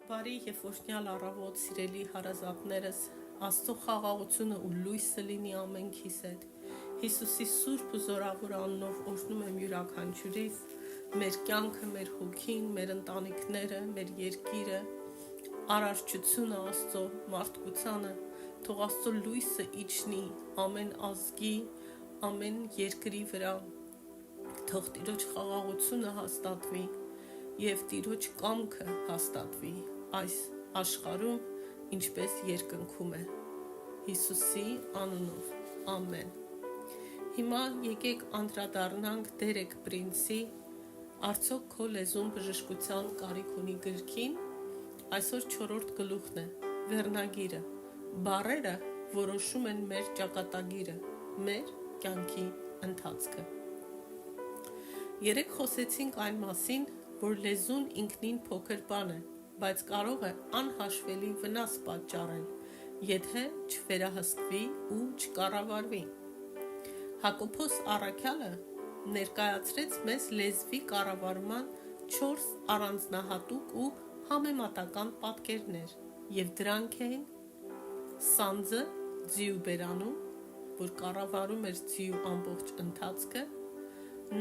Բարի եւ օրհնյալ առավոտ, սիրելի հարազատներս, Աստծո խաղաղությունը ու լույսը լինի ամենքիս հետ։ Հիսուսի սուրբ ու զորավոր անունով օրհնում եմ յուրաքանչյուրիս, մեր կյանքը, մեր հոգին, մեր ընտանիքները, մեր երկիրը, արարչությունը Աստծո, մարդկությանը, թող Աստծո լույսը իջնի ամեն ազգի, ամեն երկրի վրա, թող Տիրոջ խաղաղությունը հաստատվի եւ Տիրոջ կամքը հաստատվի այս աշխարհում, ինչպես երկնքում է։ Հիսուսի անունով, ամեն։ Հիմա եկեք անդրադառնանք Դերեկ Պրինցի «Արդյոք քո լեզուն բժշկության կարիք ունի» գրքին։ Այսօր 4-րդ գլուխն է, վերնագիրը։ Բառերը որոշում են մեր ճակատագիրը, մեր կյանքի ընթացքը։ Երեկ խոսեցինք այն մասին, որ լեզուն ինքնին փոքր բան է, բայց կարող է անհաշվելի վնաս պատճառել, եթե չվերահսկվի ու չկառավարվի։ Հակոբոս առաքյալը ներկայացրեց մեզ լեզվի կառավարման 4 առանձնահատուկ ու համեմատական պատկերներ, եւ դրանք էին սանձը ձիու բերանում, որ կառավարում էր ձիու ամբողջ ընթացքը,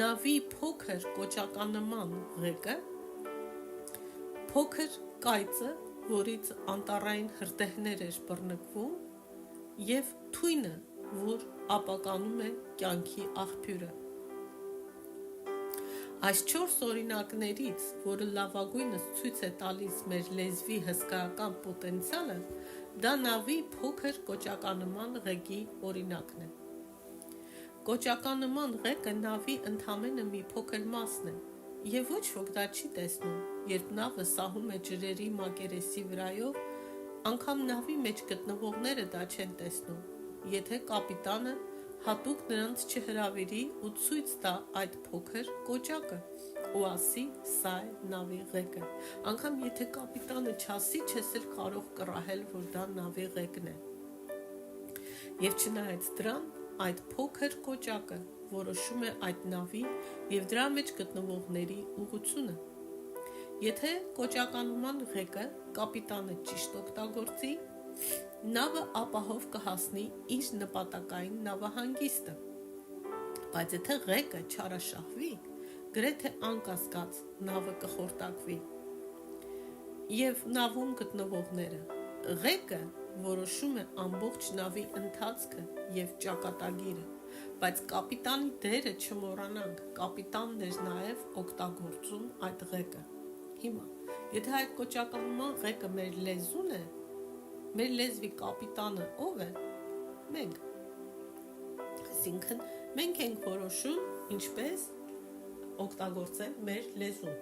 նավի փոքր կոճականնման ղեկը, փոքր կայծը, որից անտառային հրդեհներ էր բռնկվում, եւ թույնը, որ ապականում է կյանքի աղբյուրը։ Այս 4 օրինակներից, որը լավագույնս ցույց է տալիս մեր լեզվի հսկայական պոտենցիալը, դա նավի փոքր կոճականնման ղեկի օրինակն է։ Կոճականնման ղեկը նավի ընդամենը մի փոքր մասն է, եւ ոչ ոք դա չի տեսնում, երբ նավը սահում է ջրերի մակերեսի վրայով, անգամ նավի մեջ գտնվողները դա չեն տեսնում, եթե կապիտանը հատուկ նրանց չհրավիրի ու ցույց տա այդ փոքր կոճակը ու ասի՝ սա է նավի ղեկը։ Անգամ եթե կապիտանը չասի, չես էլ կարող կռահել, որ դա նավի ղեկն է։ Եվ չնայած դրան, այդ փոքր կոճակը որոշում է այդ նավի եւ դրա մեջ գտնվողների ուղղությունը։ Եթե կոճականնման ղեկը կապիտանը ճիշտ օգտագործի, նավը ապահով կհասնի իր նպատակային նավահանգիստը։ Բայց եթե ղեկը չարաշահվի, գրեթե անկասկած նավը կխորտակվի։ Եվ նավում գտնվողները, ղեկը որոշում է ամբողջ նավի ընթացքը եւ ճակատագիրը, բայց կապիտանի դերը չմոռանանք, կապիտանն էր նաեւ օգտագործում այդ ղեկը։ Հիմա, եթե այդ կոճականնման ղեկը մեր լեզուն է, մեր լեզվի կապիտանը ով է։ Մենք։ Այսինքն մենք ենք որոշում ինչպես օգտագործել մեր լեզուն։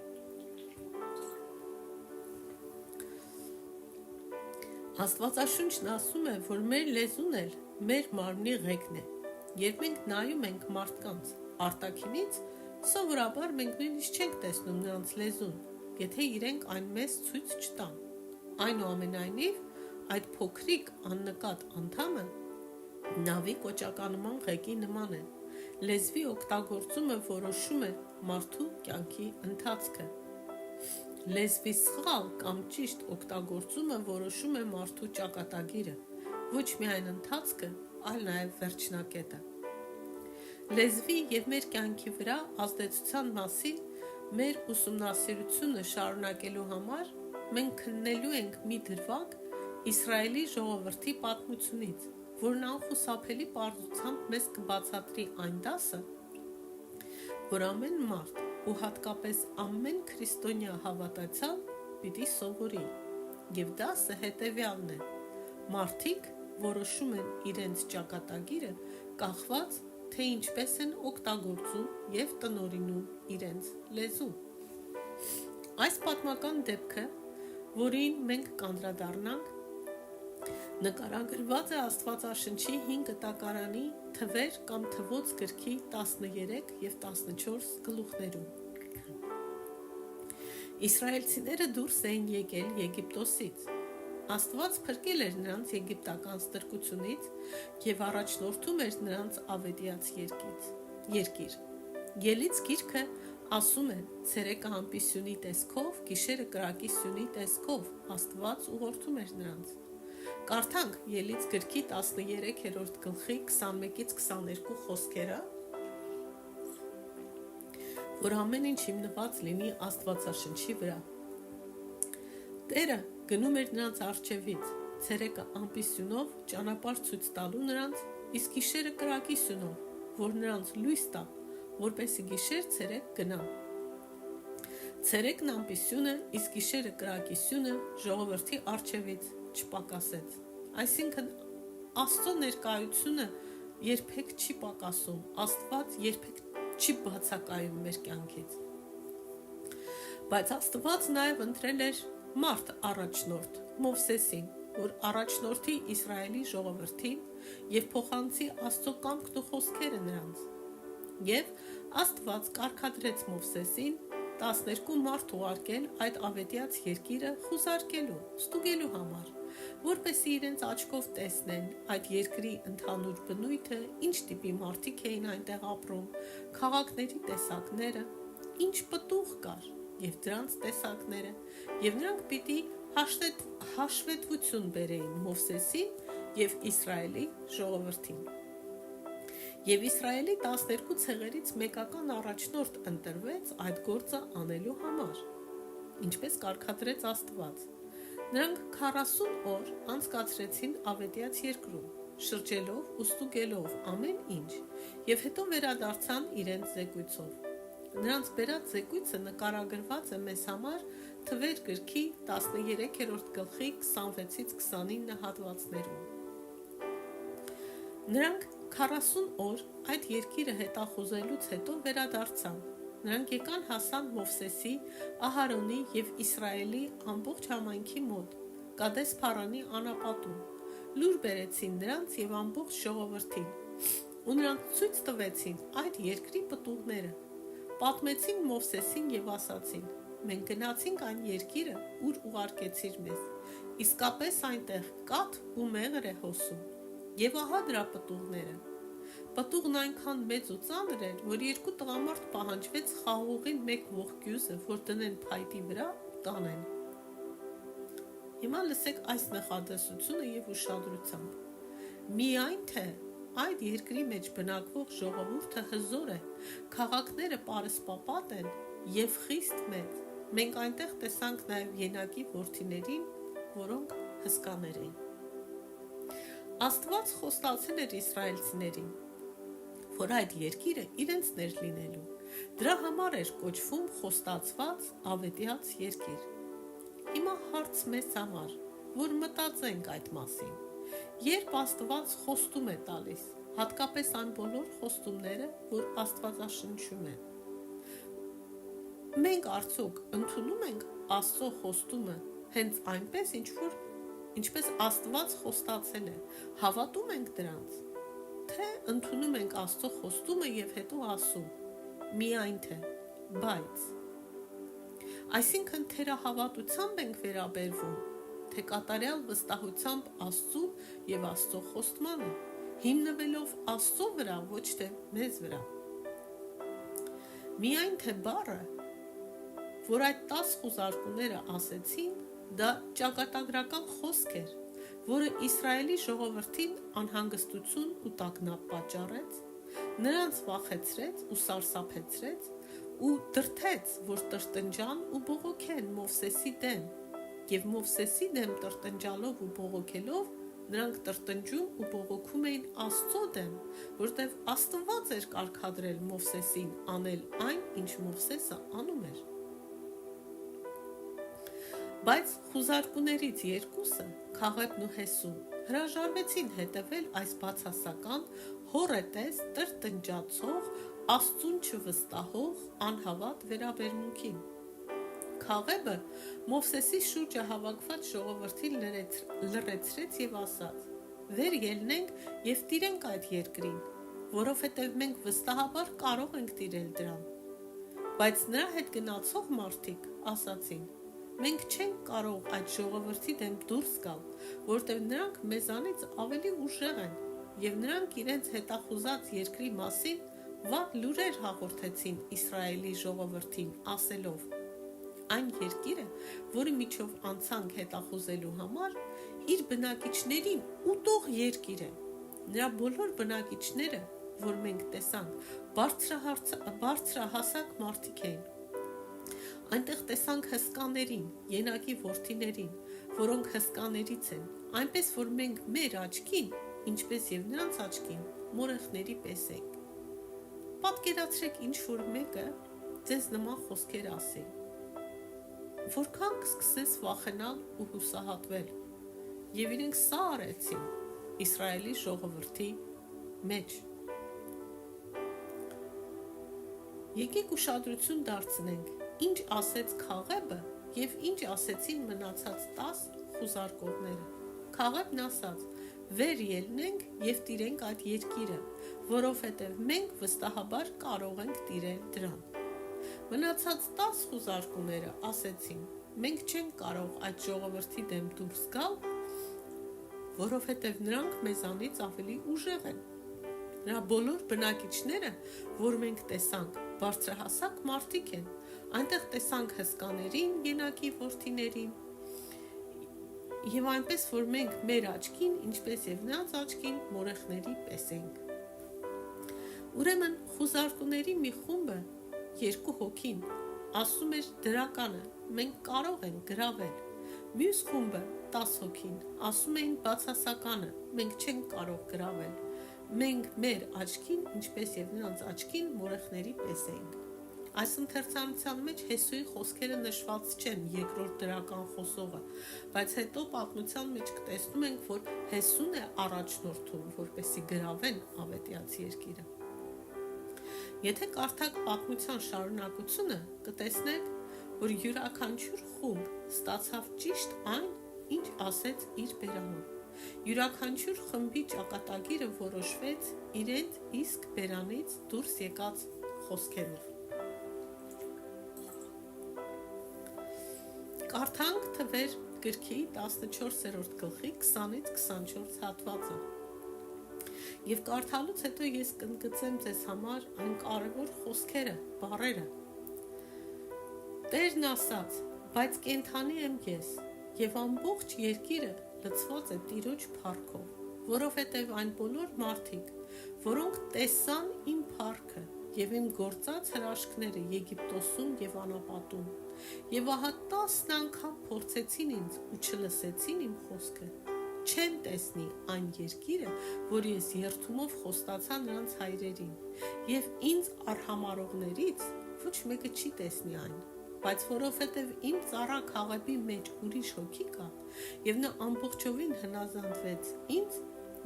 Աստվածաշունչն ասում է, որ մեր լեզուն էլ մեր մարմնի ղեկն է։ Երբ մենք նայում ենք մարդկանց արտաքինից, սովորաբար մենք նույնիսկ չենք տեսնում նրանց լեզուն, եթե իրենք այն մեզ ցույց չտան։ Այնուամենայնիվ, այդ փոքրիկ աննկատ անդամը նավի կոճականնման ղեկի նման է։ Լեզվի օգտագործումը որոշում է մարդու կյանքի ընթացքը։ Լեզվի սխալ կամ ճիշտ օգտագործումը որոշում է մարդու ճակատագիրը, ոչ միայն ընթացքը, այլ նաև վերջնակետը։ Լեզվի եւ մեր կյանքի վրա ազդեցության մասին մեր ուսումնասիրությունը շարունակելու համար մենք քննելու ենք մի դրվագ Իսրայելի ժողովրդի պատմությունից, որն անխուսափելի պարզությամբ մեզ կբացատրի այն դասը, որ ամեն մարդ ու հատկապես ամեն քրիստոնյա հավատացյալ պիտի սովորի, եւ դասը հետեւյալն է. մարդիկ որոշում են իրենց ճակատագիրը կախված, թե ինչպես են օգտագործում եւ տնօրինում իրենց լեզուն։ Այս պատմական դեպքը, որին մենք կանդրադառնանք, նկարագրված է Աստվածաշնչի 5 տակարանի թվեր կամ թվոց գրքի 13 եւ 14 գլուխներում։ Իսրայելցիները դուրս էին եկել Եգիպտոսից։ Աստված փրկել էր նրանց եգիպտական ստրկությունից եւ առաջնորդում էր նրանց ավետյաց երկիր։ Ելից գիրքը Ասում են, ցերեկը ամպի տեսքով, գիշերը կրակի սյունի տեսքով Աստված ուղղորդում էր նրանց։ Կարդանք Ելից գրքի 13-րդ գլխի 21-ից 22 խոսքերը, որ ամեն ինչ հիմնված լինի Աստվածաշնչի վրա։ Տերը գնում էր նրանց առջևից, ցերեկը ամպի սյունով ճանապարհ ցույց տալու նրանց, իսկ գիշերը կրակի սյունով, որ նրանց լույս տա, որպեսզի գիշեր ցերեկ գնա։ Ցերեկն ամպի սյունը, իսկ գիշերը կրակի սյունը ժողովրդի առջևից չպակասեց։ Այսինքն Աստծո ներկայությունը երբեք չի պակասում, Աստված երբեք չի բացակայում մեր կյանքից։ Բայց Աստված նաև ընտրել էր մարդ առաջնորդ, Մովսեսին, որ առաջնորդի Իսրայելի ժողովրդին եւ փոխանցի Աստծո կամքն ու խոսքերը նրանց։ Եվ Աստված կարգադրեց Մովսեսին 12 մարդ ուղարկել այդ ավետյաց երկիրը խուզարկելու, ստուգելու համար, որպեսզի իրենց աչքով տեսնեն այդ երկրի ընդհանուր բնույթը, ինչ տիպի մարդիկ էին այնտեղ ապրում, քաղաքների տեսակները, ինչ պտուղ կար եւ դրանց տեսակները, եւ նրանք պիտի հաշվետվություն բերեին Մովսեսին եւ Իսրայելի ժողովրդին։ Եվ Իսրայելի 12 ցեղերից մեկական առաջնորդ ընտրվեց այդ գործը անելու համար, ինչպես կարգադրեց Աստված։ Նրանք 40 օր անցկացրեցին ավետյաց երկրում, շրջելով ու ստուգելով ամեն ինչ, եւ հետո վերադարձան իրենց զեկույցով։ Նրանց բերած զեկույցը նկարագրված է մեզ համար Թվեր գրքի 13-րդ գլխի 26-ից 29 հատվածներում։ Նրանք 40 օր այդ երկիրը հետախուզելուց հետո վերադարձան։ Նրանք եկան հասան Մովսեսի, Ահարոնի եւ Իսրայելի ամբողջ համայնքի մոտ, Կադես Փարանի անապատում։ Լուր բերեցին նրանց եւ ամբողջ ժողովրդին։ Ու նրանք ցույց տվեցին այդ երկրի պտուղները։ Պատմեցին Մովսեսին եւ ասացին. մենք գնացինք այն երկիրը, ուր ուղարկեցիր մեզ։ Իսկապես այնտեղ կաթ ու մեղր է հոսում։ Եվ ահա դրա պտուղները։ Պտուղն այնքան մեծ ու ծանր էր, որ երկու տղամարդ պահանջվեց խաղողին մեկ ողկյուզը, որ դնեն փայտի վրա ու տանեն։ Հիմա լսեք այս նախադասությունը եւ ուշադրությամբ։ Միայն թե այդ երկրի մեջ բնակվող ժողովուրդը հզոր է, քաղաքները պարսպապատ են եւ խիստ մեծ։ Մենք այնտեղ տեսանք նաեւ ենակի որդիներին, որոնք հսկաներ էին։ Աստված խոստացել էր իսրայելցիներին, որ այդ երկիրը իրենցն էր լինելու։ Դրա համար էր կոչվում խոստացված ավետյաց երկիր։ Հիմա հարց մեզ համար, որ մտածենք այդ մասին։ Երբ Աստված խոստում է տալիս, հատկապես այն բոլոր խոստումները, որ Աստվածաշնչում են, մենք արդյոք ընդունում ենք Աստծո խոստումը հենց այնպես, ինչպես Աստված խոստացել է, հավատում ենք դրանց, թե ընդունում ենք Աստծո խոստումը եւ հետո ասում. միայն թե, բայց։ Այսինքն թերահավատությամբ ենք վերաբերվում, թե կատարյալ վստահությամբ Աստծուն եւ Աստծո խոստմանը, հիմնվելով Աստծո վրա, ոչ թե մեզ վրա։ Միայն թե բառը, որ այդ 10 խուզարկուները ասեցին, դա ճակատագրական խոսք էր, որը Իսրայելի ժողովրդին անհանգստություն ու տագնապ պատճառեց, նրանց վախեցրեց ու սարսափեցրեց ու դրդեց, որ տրտնջան ու բողոքեն Մովսեսի դեմ, եւ Մովսեսի դեմ տրտնջալով ու բողոքելով նրանք տրտնջում ու բողոքում էին Աստծո դեմ, որտեղ Աստված էր կարգադրել Մովսեսին անել այն, ինչ Մովսեսը անում էր։ Բայց խուզարկուներից երկուսը, Քաղեբն ու Հեսուն, հրաժարվեցին հետևել այս բացասական, հոռետես, տրտնջացող, Աստծուն չվստահող, անհավատ վերաբերմունքին։ Քաղեբը Մովսեսի շուրջը հավաքված ժողովրդին լռեցրեց եւ ասաց. «Վեր ելնենք եւ տիրենք այդ երկրին, որովհետեւ մենք վստահաբար կարող ենք տիրել դրան»։ Բայց նրա հետ գնացող մարդիկ ասացին. «Մենք չենք կարող այդ ժողովրդի դեմ դուրս գալ, որտեղ նրանք մեզանից ավելի ուժեղ են եւ նրանք իրենց հետախուզած երկրի մասին վատ լուրեր հաղորդեցին Իսրայելի ժողովրդին, ասելով. այն երկիրը, որի միջով անցանք հետախուզելու համար, իր բնակիչներին ուտող երկիր է։ Նրա բոլոր բնակիչները, որ մենք տեսանք, բարձրահասակ մարդիկ էին։ Այնտեղ տեսանք հսկաներին, ենակի որդիներին, որոնք հսկաներից են, այնպես որ մենք մեր աչքին, ինչպես եւ նրանց աչքին, մորեխների պես ենք։ Պատկերացրեք ինչ-որ մեկը ձեզ նման խոսքեր ասի, որքան կսկսես վախենալ ու հուսահատվել, եւ իրենք սա արեցին Իսրայելի ժողովրդի մեջ։ Եկեք ուշադրություն դարձնենք, ինչ ասեց Քաղեբը եւ ինչ ասեցին մնացած 10 խուզարկողները։ Քաղեբն ասաց. «Վեր ելնենք եւ տիրենք այդ երկիրը, որովհետեւ մենք վստահաբար կարող ենք տիրել դրան»։ Մնացած 10 խուզարկուները ասեցին. «Մենք չենք կարող այդ ժողովրդի դեմ դուրս գալ, որովհետեւ նրանք մեզանից ավելի ուժեղ են։ Նրա բոլոր բնակիչները, որ մենք տեսանք, բարձրահասակ մարդիկ են, այնտեղ տեսանք հսկաներին, ենակի որդիներին, եւ այնպես որ մենք մեր աչքին, ինչպես եւ նրանց աչքին, մորեխների պես ենք»։ Ուրեմն խուզարկուների մի խումբը, 2 հոգին, ասում էր դրականը, մենք կարող ենք գրավել։ Մյուս խումբը, 10 հոգին, ասում էին բացասականը, մենք չենք կարող գրավել։ Մենք մեր աչքին, ինչպես եւ նրանց աչքին, մորեխների պես ենք։ Այս ընթերցանության մեջ Հեսուի խոսքերը նշված չեն երկրորդ դրական խոսողը, բայց հետո պատմության մեջ կտեսնում ենք, որ Հեսուն է առաջնորդում, որպեսզի գրավեն Ավետիացի երկիրը։ Եթե կարդաք պատմության շարունակությունը, կտեսնեք, որ յուրաքանչյուր խումբ ստացավ ճիշտ այն, ինչ ասեց իր բերանով։ Յուրաքանչյուր խմբի ճակատագիրը որոշվեց իրենց իսկ բերանից դուրս եկած խոսքերով։ Կարդանք Թվեր գրքի 14-րդ գլխի 20-ից 24 հատվածը։ Եվ կարդալուց հետո ես կընդգծեմ ձեզ համար այն կարևոր խոսքերը, բառերը։ Տերն ասաց, բայց կենդանի եմ ես, եւ ամբողջ երկիրը լցված է Տիրոջ փառքով, որովհետեւ այն բոլոր մարդիկ, որոնք տեսան իմ փառքը եւ իմ գործած հրաշքները Եգիպտոսում եւ անապատում, եւ ահա 10 անգամ փորձեցին ինձ ու չլսեցին իմ խոսքը, չեն տեսնի այն երկիրը, որ ես երթումով խոստացա նրանց հայրերին, եւ ինձ արհամարողներից ոչ մեկը չի տեսնի այն, բայց որովհետեւ իմ ծառա Քաղեբի մեջ ուրիշ հոգի կա, եւ նա ամբողջովին հնազանդվեց ինձ,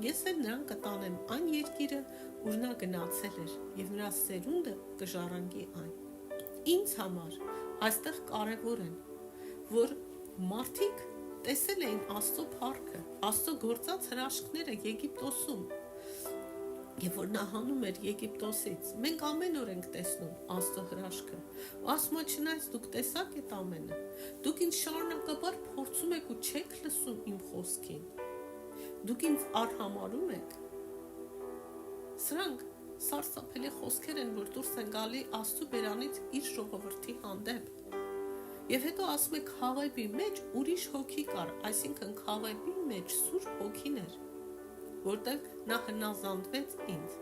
ես էլ նրան կտանեմ այն երկիրը, ուր նա գնացել էր, եւ նրա սերունդը կժառանգի այն։ Ինձ համար այստեղ կարևոր են, որ մարդիկ տեսել էին Աստծո փառքը, Աստծո գործած հրաշքները Եգիպտոսում, եւ որ նա հանում էր Եգիպտոսից։ Մենք ամեն օր ենք տեսնում Աստծո հրաշքը։ Ու ասում է, չնայած դուք տեսաք այդ ամենը, դուք ինձ շարունակաբար փորձում եք ու չեք լսում իմ խոսքին։ Դուք ինձ արհամարում եք։ Սրանք սարսափելի խոսքեր են, որ դուրս են գալի Աստծո բերանից իր ժողովրդի հանդեպ։ Եվ հետո ասում է Քաղեբի մեջ ուրիշ հոգի կար, այսինքն Քաղեբի մեջ Սուրբ հոգին էր, որտեղ նա հնազանդվեց ինձ։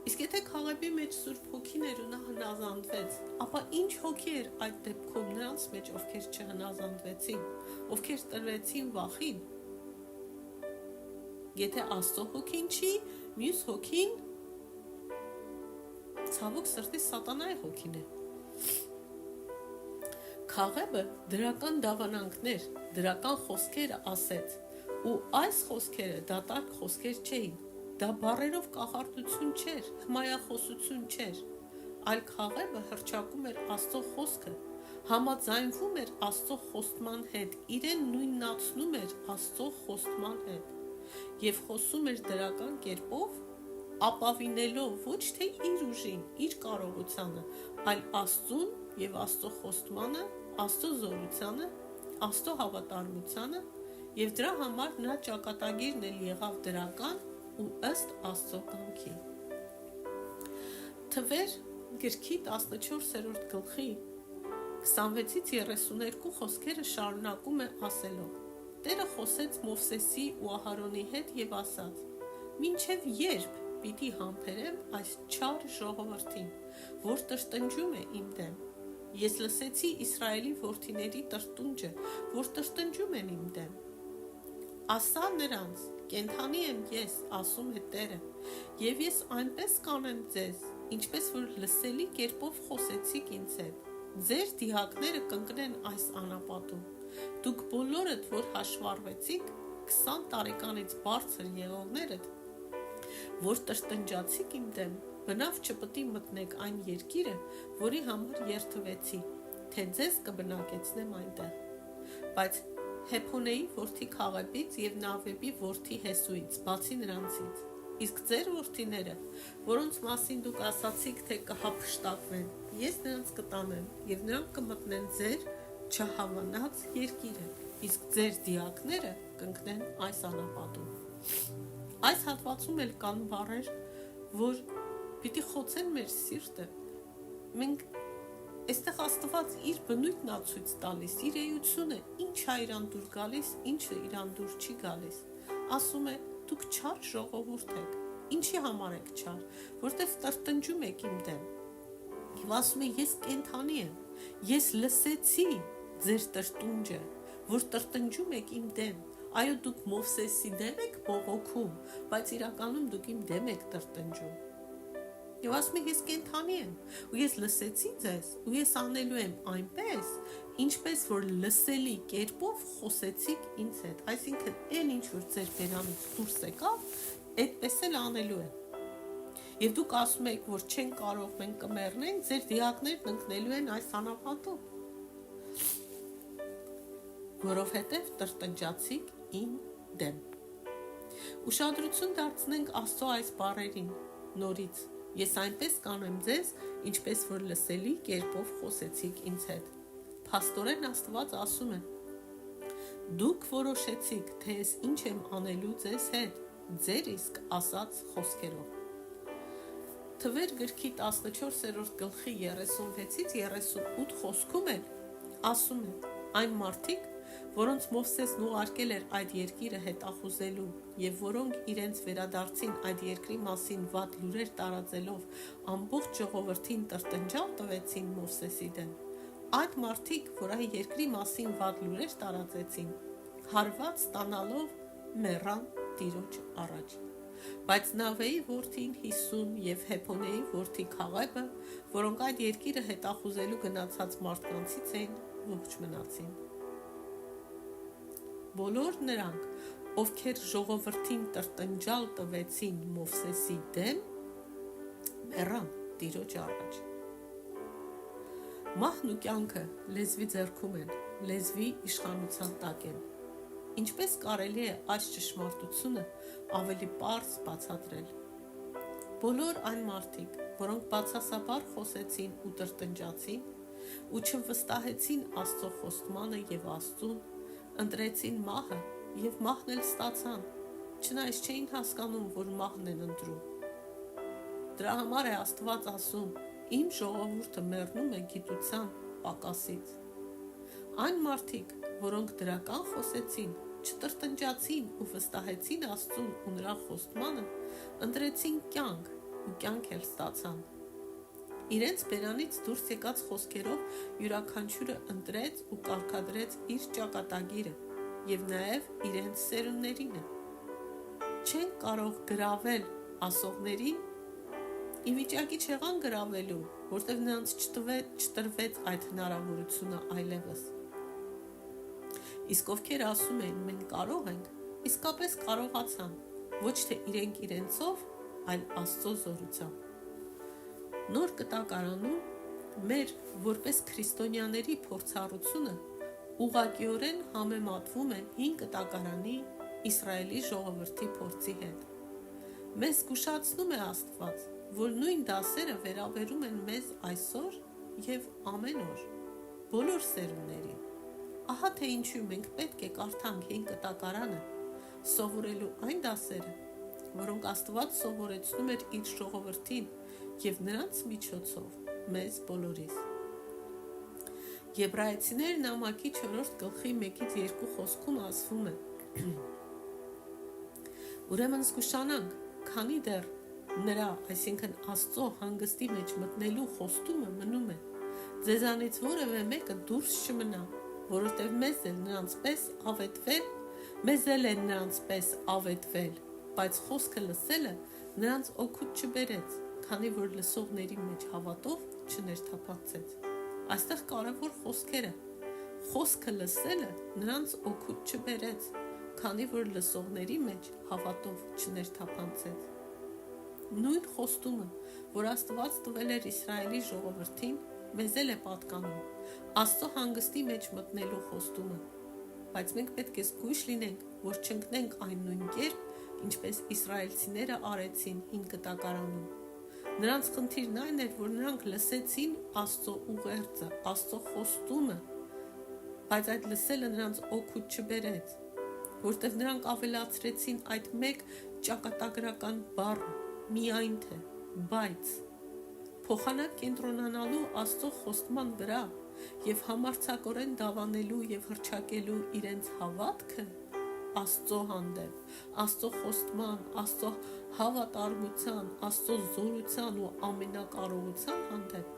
Իսկ եթե Քաղեբի մեջ Սուրբ հոգին էր ու նա հնազանդվեց, ապա ինչ հոգի էր այդ դեպքում նրանց մեջ, ովքեր չհնազանդվեցին, ովքեր տրվեցին վախին։ Եթե Աստծո հոգին չի, մյուս հոգին ցավոք սրտի սատանայի հոգին է։ Քաղեբը դրական դավանանքներ, դրական խոսքեր ասեց, ու այս խոսքերը դատարկ խոսքեր չէին, դա բառերով կախարդություն չէր, հմայախոսություն չէր, այլ Քաղեբը հռչակում էր Աստծո խոսքը, համաձայնվում էր Աստծո խոստման հետ, իրեն նույնացնում էր Աստծո խոստման հետ, եւ խոսում էր դրական կերպով, ապավինելով ոչ թե իր ուժին, իր կարողությանը, այլ Աստծուն եւ Աստծո խոստմանը, Աստծո զորությանը, Աստծո հավատարմությանը, եւ դրա համար նրա ճակատագիրն էլ եղավ դրական ու ըստ Աստծո կամքի։ Թվեր գրքի 14-րդ գլխի 26-ից 32 խոսքերը շարունակում է ասելով. Տերը խոսեց Մովսեսի ու Ահարոնի հետ և ասաց. «Մինչև երբ պիտի համբերեմ այս չար ժողովրդին, որ տրտնջում է իմ դեմ։ Ես լսեցի Իսրայելի որդիների տրտունջը, որ տրտնջում են իմ դեմ։ Ասա նրանց. կենդանի եմ ես, ասում է Տերը, և ես այնպես կանեմ ձեզ, ինչպես որ լսելի կերպով խոսեցիք ինձ հետ։ Ձեր դիակները կընկնեն այս անապատում։ Դուք բոլորդ, որ հաշվառվեցիք, 20 տարեկանից բարձր եղողներդ, որ տրտնջացիք իմ դեմ, բնավ չպիտի մտնեք այն երկիրը, որի համար երդվեցի, թե ձեզ կբնակեցնեմ այնտեղ։ Բայց Հեփոնեի որդի Քաղեբից և Նավեբի որդի Հեսուից, բացի նրանցից, իսկ ձեր որդիները, որոնց մասին դուք ասացիք, թե կհափշտակվեն, ես նրանց կտանեմ, և նրանք կմտնեն ձեր չհավանած երկիրը, իսկ ձեր դիակները կընկնեն այս անապատում։ Այս հատվածում էլ կան բառեր, որ պիտի խոցեն մեր սիրտը։ Մենք Այստեղ Աստված իր բնույթն է ցույց տալիս, իր էությունը, ինչ է իրան դուր գալիս, ինչը իրան դուր չի գալիս։ Ասում է, դուք չար ժողովուրդ եք։ Ինչի համար եք չար, որտեղ տրտնջում եք իմ դեմ։ Եվ ասում է, ես կենդանի եմ, ես լսեցի ձեր տրտունջը, որ տրտնջում եք իմ դեմ։ Այո, դուք Մովսեսի դեմ եք բողոքում, բայց իրականում դուք իմ դեմ եք տրտնջում։ Եվ ասում եմ, ես կենդանի եմ, ու ես լսեցի ձեզ, ու ես անելու եմ այնպես, ինչպես որ լսելի կերպով խոսեցիք ինձ հետ, այսինքն էլ ինչ որ ձեր բերանից դուրս եկավ, այդպես էլ անելու եմ։ Եվ դուք ասում եք, որ չեն կարող, մենք կմեռնենք, ձեր դիակներն ընկնելու են այս անապատում, որովհետև տրտնջացիք իմ դեմ։ Ուշադրություն դարձնենք Աստծո այս բառերին նորից։ Ես այնպես կանեմ ձեզ, ինչպես որ լսելի կերպով խոսեցիք ինձ հետ։ Փաստորեն Աստված ասում է. Դուք որոշեցիք, թե ես ինչ եմ անելու ձեզ հետ, ձեր իսկ ասած խոսքերով։ Թվեր գրքի 14-րդ գլխի 36-ից 38 խոսքում էլ ասում է. այն մարդիկ, որոնց Մովսեսն ուղարկել էր այդ երկիրը հետախուզելու և որոնք իրենց վերադարձին այդ երկրի մասին վատ լուրեր տարածելով ամբողջ ժողովրդին տրտնջալ տվեցին Մովսեսի դեմ, այդ մարդիկ, որ այդ երկրի մասին վատ լուրեր տարածեցին, հարված ստանալով մեռան Տիրոջ առաջ։ Բայց Նավեի որդին Հիսուն և Հեփոնեի որդի Քաղեբը, որոնք այդ երկիրը հետախուզելու գնացած մարդկանցից էին, ողջ մնացին։ Բոլոր նրանք, ովքեր ժողովրդին տրտնջալ տվեցին Մովսեսի դեմ, մեռան Տիրոջ առաջ։ Մահն ու կյանքը լեզվի ձեռքում են, լեզվի իշխանության տակ են։ Ինչպես կարելի է այս ճշմարտությունը ավելի պարզ բացատրել։ Բոլոր այն մարդիկ, որոնք բացասաբար խոսեցին ու տրտնջացին, ու չվստահեցին Աստծո խոստմանը և Աստծուն, ընտրեցին մահը և մահն էլ ստացան, չնայած չէին հասկանում, որ մահն են ընտրում։ Դրա համար է Աստված ասում, իմ ժողովուրդը մեռնում է գիտության պակասից։ Այն մարդիկ, որոնք դրական խոսեցին, չտրտնջացին ու վստահեցին Աստծուն ու նրա խոստմանը, ընտրեցին կյանք ու կյանք էլ ստացան։ Իրենց բերանից դուրս եկած խոսքերով յուրաքանչյուրը ընտրեց ու կարգադրեց իր ճակատագիրը և նաև իրենց սերունդներինը։ Չեն կարող գրավել ասողներին, ի վիճակի չեղան գրավելու, որտեղ նրանց չտրվեց այդ հնարավորությունը այլևս։ Իսկ ովքեր ասում էին, մենք կարող ենք, իսկապես կարողացան, ոչ թե իրենք իրենցով, այլ Աստծո զորությամբ։ Նոր կտակարանում մեր որպես քրիստոնյաների փորձառությունը ուղղակիորեն համեմատվում է հին կտակարանի Իսրայելի ժողովրդի փորձի հետ։ Մեզ զգուշացնում է Աստված, որ նույն դասերը վերաբերում են մեզ այսօր և ամեն օր, բոլոր սերունդներին։ Ահա թե ինչու մենք պետք է կարդանք հին կտակարանը, սովորելու այն դասերը, որոնք Աստված սովորեցնում էր իր ժողովրդին և նրանց միջոցով մեզ բոլորիս։ Եբրայեցիներ նամակի 4 գլխի 1-2 խոսքում ասվում է. Ուրեմն զգուշանանք, քանի դեռ նրա, այսինքն Աստծո հանգստի մեջ մտնելու խոստումը մնում է, ձեզանից որևէ մեկը դուրս չմնա, որովհետև մեզ էլ նրանց պես ավետվել, բայց խոսքը լսելը նրանց օգուտ չբերեց, քանի որ լսողների մեջ հավատով չներթափանցեց։ Այստեղ կարևոր խոսքերը. խոսքը լսելը նրանց օգուտ չբերեց, քանի որ լսողների մեջ հավատով չներթափանցեց։ Նույն խոստումը, որ Աստված տվել էր Իսրայելի ժողովրդին, մեզ էլ է պատկանում, Աստծո հանգստի մեջ մտնելու խոստումը, բայց մենք պետք է զգույշ լինենք, որ չընկնենք այն նույն կերպ, ինչպես իսրայելցիները արեցին հին կտակարանում։ Նրանց խնդիրն այն էր, որ նրանք լսեցին Աստծո ուղերձը, Աստծո խոստումը, բայց այդ լսելը նրանց օգուտ չբերեց, որտեղ նրանք ավելացրեցին այդ մեկ ճակատագրական բառը, միայն թե, բայց, փոխանակ կենտրոնանալու Աստծո խոստման վրա և համարձակորեն դավանելու և հռչակելու իրենց հավատքը Աստծո հանդեպ, Աստծո խոստման, Աստծո հավատարմության, Աստծո զորության ու ամենակարողության հանդեպ,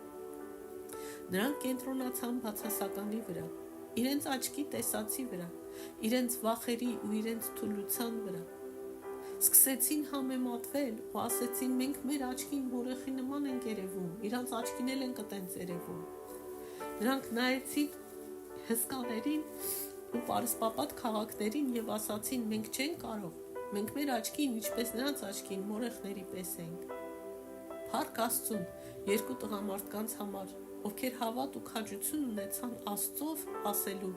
նրանք կենտրոնացան բացասականի վրա, իրենց աչքի տեսածի վրա, իրենց վախերի ու իրենց թուլության վրա։ Սկսեցին համեմատվել ու ասեցին, մենք մեր աչքին մորեխի նման ենք երևում, իրանց աչքին էլ ենք տենց երևում։ Նրանք նայեցին հսկաներին ու պարսպապատ քաղաքներին և ասացին, մենք չենք կարող, մենք մեր աչքին, ինչպես նրանց աչքին, մորեխների պես ենք։ Փառք Աստծուն երկու տղամարդկանց համար, ովքեր հավատ ու քաջություն ունեցան Աստծով ասելու,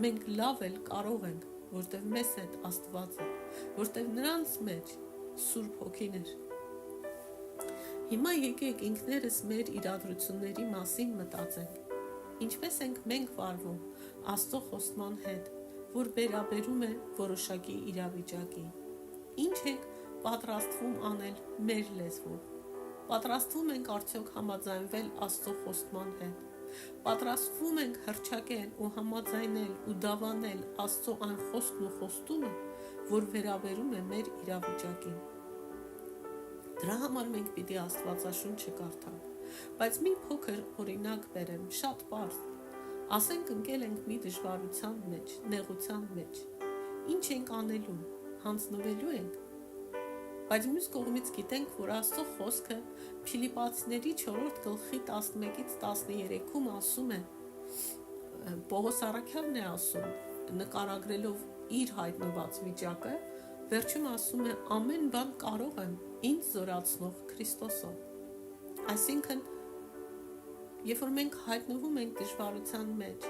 մենք լավ էլ կարող ենք, որտև մեզ հետ Աստված է, որտև նրանց մեջ Սուրբ Հոգին էր։ Հիմա եկեք ինքներս մեր իրադրությունների մասին մտածենք։ Ինչպես ենք մենք վարվում Աստծո խոստման հետ, որ վերաբերում է որոշակի իրավիճակի։ Ինչ ենք պատրաստվում անել մեր լեզվով։ Պատրաստվում ենք արդյոք համաձայնվել Աստծո խոստման հետ։ Պատրաստվում ենք հռչակել ու համաձայնել ու դավանել Աստծո այն խոսքն ու խոստումը, որ վերաբերում է մեր իրավիճակին։ Դրա համար մենք պիտի Աստվածաշունչը կարդանք, բայց մի փոքր օրինակ բերեմ, շատ պարզ։ Ասենք ընկել ենք մի դժվարության մեջ, նեղության մեջ։ Ինչ ենք անելու, հանձնվելու ենք։ Բայց մյուս կողմից գիտենք, որ Աստծո խոսքը Փիլիպպացիների 4 գլխի 11-13-ում ասում է, Պողոս առաքյալն է ասում, նկարագրելով իր հայտնված վիճակը, վերջում ասում է, ամեն բան կարող եմ ինձ զորացնող Քրիստոսով։ Այսինքն, երբ որ մենք հայտնվում ենք դժվարության մեջ,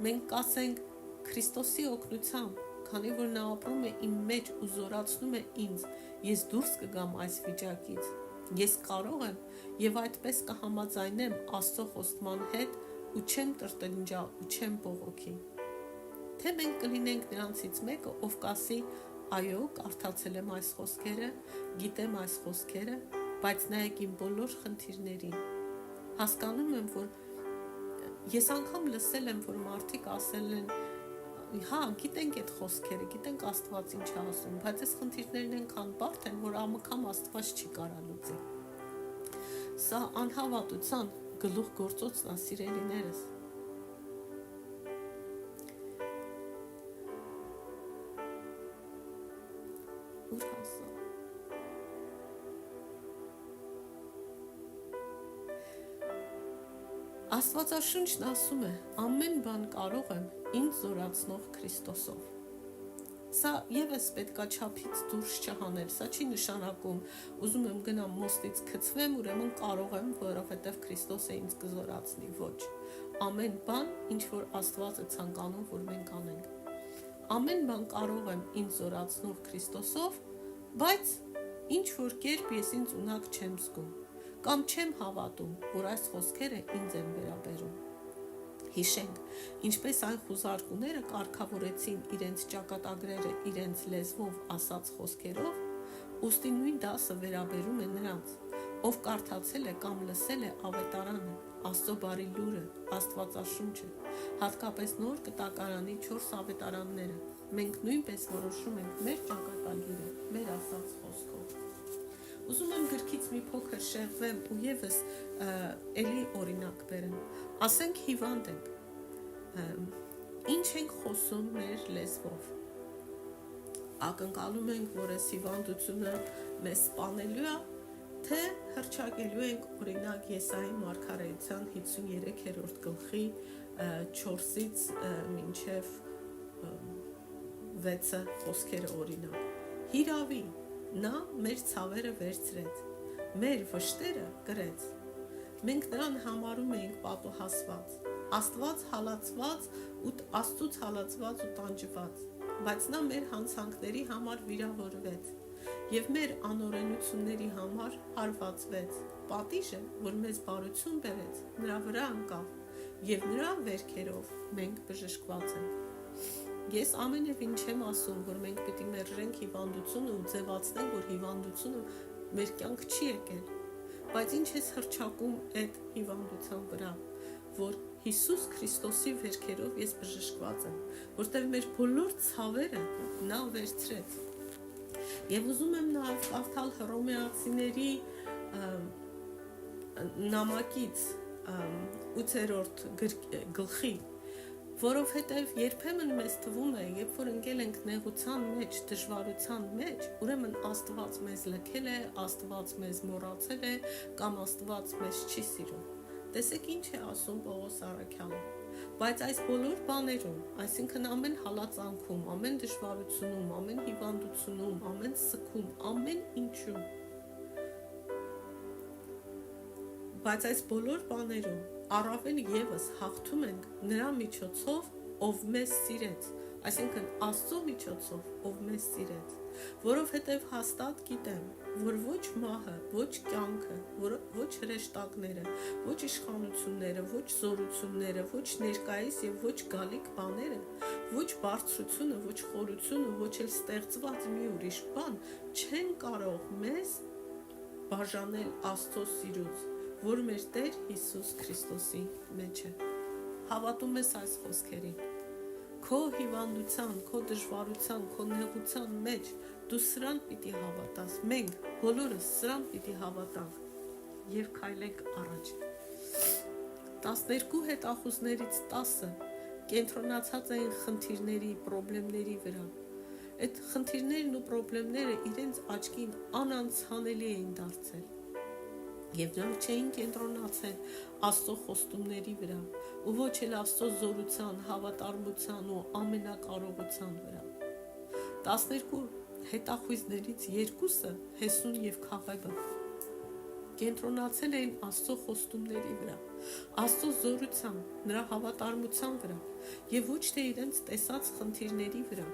մենք կասենք Քրիստոսի օգնությամբ, քանի որ նա ապրում է իմ մեջ ու զորացնում է ինձ, ես դուրս կգամ այս վիճակից, ես կարող եմ և այդպես կհամաձայնեմ Աստծո խոստման հետ ու չեմ տրտնջա ու չեմ բողոքի։ Թե մենք կլինենք նրանցից մեկը, ով կասի, այո, կարդացել եմ այս խոսքերը, գիտեմ այս խոսքերը, բայց նայեք իմ բոլոր խնդիրներին։ Հասկանում եմ, որ ես անգամ լսել եմ, որ մարդիկ ասել են, հա, գիտենք այդ խոսքերը, գիտենք Աստված ինչ է ասում, բայց այս խնդիրներն այնքան բարդ են, որ անգամ Աստված չի կարա լուծի։ Սա անհավատության գլուխ գործոցն է, սիրելիներս։ Ուր հասա։ Աստվածաշունչն ասում է, ամեն բան կարող եմ ինձ զորացնող Քրիստոսով։ Սա ևս պետքա չափից դուրս չհանել, սա չի նշանակում, ուզում եմ գնամ մոստից գցվեմ, ուրեմն կարող եմ, որովհետև Քրիստոսը ինձ կզորացնի, ոչ։ Ամեն բան, ինչ որ Աստված է ցանկանում, որ մենք անենք։ Ամեն բան կարող եմ ինձ զորացնող Քրիստոսով, բայց ինչ որ կերպ ես ինձ ունակ չեմ զգում, կամ չեմ հավատում, որ այս խոսքերը ինձ են վերաբերում։ Հիշենք, ինչպես այն խուզարկուները կարգավորեցին իրենց ճակատագրերը իրենց լեզվով ասած խոսքերով, ուստի նույն դասը վերաբերում է նրանց, ով կարդացել է կամ լսել է ավետարանը, Աստծո բարի լուրը, Աստվածաշունչը, հատկապես նոր կտակարանի 4 ավետարանները, մենք նույնպես որոշում ենք մեր ճակատագիրը, մեր ասած խոսքով։ Ուզում եմ գրքից մի փոքր շեղվեմ ու եւս էլի օրինակ բերեմ։ Ասենք հիվանդ ենք։ Ինչ ենք խոսում մեր լեզվով։ Ակնկալում ենք, որ այս հիվանդությունը մեզ սպանելու է, թե հռչակելու ենք օրինակ Եսայի մարգարեության 53-րդ գլխի 4-ից մինչև 6 խոսքերը օրինակ։ Հիրավի, նա մեր ցավերը վերցրեց, մեր վշտերը կրեց։ Մենք նրան համարում էինք պատուհասված, Աստծուց հալածված ու տանջված, բայց նա մեր հանցանքների համար վիրավորվեց և մեր անօրենությունների համար հարվածվեց, պատիժը, որ մեզ բարություն բերեց, նրա վրա ընկավ և նրա վերքերով մենք բժշկված ենք։ Ես ամենևին չեմ ասում, որ մենք պիտի մերժենք հիվանդությունը ու ձևացնենք, որ հիվանդությունը մեր կյանք չի եկել, բայց ինչ ես հռչակում այդ հիվանդության վրա, որ Հիսուս Քրիստոսի վերքերով ես բժշկված եմ, որտեղ մեր բոլոր ցավերը նա վերցրեց։ Եվ ուզում եմ նաև կարդալ Հռոմեացիների նամակից 8-րդ գլխի, որովհետև երբեմն մեզ թվում է, երբ որ ընկել ենք նեղության մեջ, դժվարության մեջ, ուրեմն Աստված մեզ լքել է, Աստված մեզ մոռացել է կամ Աստված մեզ չի սիրում։ Տեսեք ինչ է ասում Պողոս առաքյալը։ Բայց այս բոլոր բաներում, այսինքն ամեն հալածանքում, ամեն դժվարությունում, ամեն հիվանդությունում, ամեն սգում, ամեն ինչում, բայց այս բոլոր բաներում առավել եւս հաղթում ենք նրա միջոցով, ով մեզ սիրեց, այսինքն Աստծո միջոցով, ով մեզ սիրեց, որովհետև հաստատ գիտեմ, որ ոչ մահը, ոչ կյանքը, ոչ հրեշտակները, ոչ իշխանությունները, ոչ զորությունները, ոչ ներկայիս եւ ոչ գալիք բաները, ոչ բարձրությունը, ոչ խորությունը, ոչ էլ ստեղծված մի ուրիշ բան չեն կարող մեզ բաժանել Աստծո սիրուց, որ մեր Տեր Հիսուս Քրիստոսի մեջ է։ Հավատում ես այս խոսքերին։ Քո հիվանդության, քո դժվարության, քո նեղության մեջ դու սրան պիտի հավատաս։ Մենք բոլորս սրան պիտի հավատանք եւ քայլենք առաջ։ 12 հետախուզներից 10-ը կենտրոնացած էին խնդիրների, խնդիրների վրա։ Այդ խնդիրներն ու խնդիրները իրենց աչքին անանցանելի էին դարձել։ Եվ նրանք չէին կենտրոնացել Աստծո խոստումների վրա, ու ոչ էլ Աստծո զորության, հավատարմության ու ամենակարողության վրա։ 12 հետախույզներից 2-ը Հեսուն եւ Քաղեբը կենտրոնացել էին Աստծո խոստումների վրա, Աստծո զորության, նրա հավատարմության վրա եւ ոչ թե իրենց տեսած խնդիրների վրա։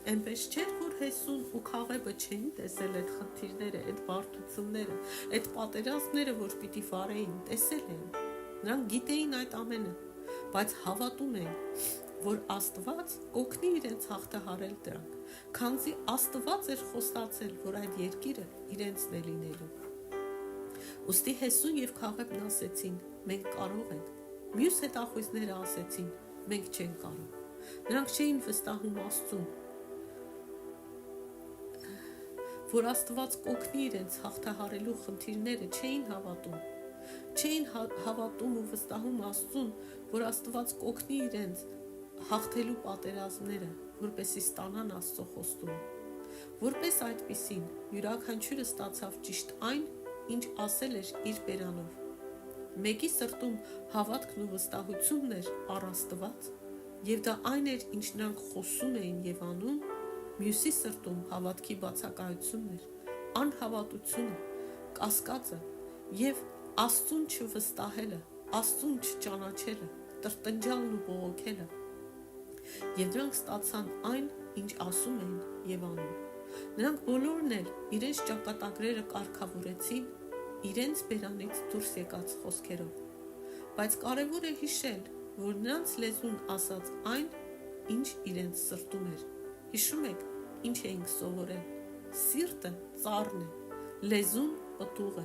Այնպես չէր, որ Հեսուն ու Քաղեբը չէին տեսել այդ խնդիրները, այդ բարդությունները, այդ պատերազմները, որ պիտի վարեին, տեսել էին։ Նրանք գիտեին այդ ամենը, բայց հավատում էին, որ Աստված կօգնի իրենց հաղթահարել դրանք, քանզի Աստված էր խոստացել, որ այդ երկիրը իրենցն է լինելու։ Ուստի Հեսուն եւ Քաղեբն ասեցին. մենք կարող ենք։ Մյուս հետախույզները ասեցին. մենք չենք կարող։ Նրանք չէին վստահում Աստծուն, որ Աստված կօգնի իրենց հաղթահարելու խնդիրները, չէին հավատում։ Չէին հավատում ու վստահում Աստծուն, որ Աստված կօգնի իրենց հաղթելու պատերազմները, որպեսզի ստանան Աստծո խոստումը։ Որպես այդպիսին, յուրաքանչյուրը ստացավ ճիշտ այն, ինչ ասել էր իր բերանով։ Մեկի սրտում հավատքն ու վստահությունն էր առ Աստված, եւ դա այն էր, ինչ նրանք խոսում էին եւ անում, մյուսի սրտում հավատքի բացակայությունն էր, անհավատությունը, կասկածը եւ Աստծուն չվստահելը, Աստծուն չճանաչելը, տրտնջալն ու բողոքելը։ Եվ նրանք ստացան այն, ինչ ասում էին եւ անում։ Նրանք բոլորն էլ իրենց ճակատագրերը կարգավորեցին իրենց բերանից դուրս եկած խոսքերով։ Բայց կարևոր է հիշել, որ նրանց լեզուն ասաց այն, ինչ իրենց սրտում էր։ Հիշում եք, ինչ էինք սովորել։ Սիրտը ծառն է, լեզուն պտուղը,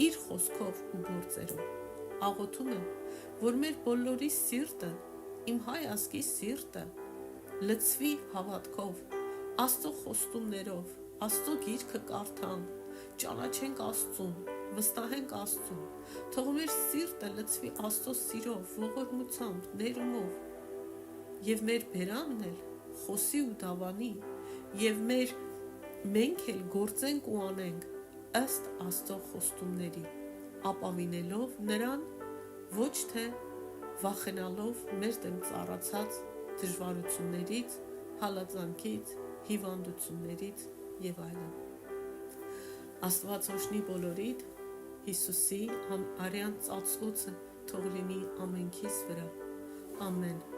իր խոսքով ու գործերով։ Աղոթում եմ, որ մեր բոլորի սիրտը, իմ հայ ազգի սիրտը լցվի հավատքով, Աստծո խոստումներով, Աստծո գիրքը կարդանք, ճանաչենք Աստծուն, վստահենք Աստծուն, թող մեր սիրտը լցվի Աստծո սիրով, ողորմությամբ, ներումով, եւ մեր բերանն էլ խոսի ու դավանի, եւ մենք էլ գործենք ու անենք ըստ Աստծո խոստումների, ապավինելով նրան, ոչ թե վախենալով մեր դեմ ծառացած դժվարություններից, հալածանքից, հիվանդություններից եւ այլն։ Աստված օրհնի բոլորիդ, Հիսուսի արյան ծածկոցը թող լինի ամենքիս վրա։ Ամեն։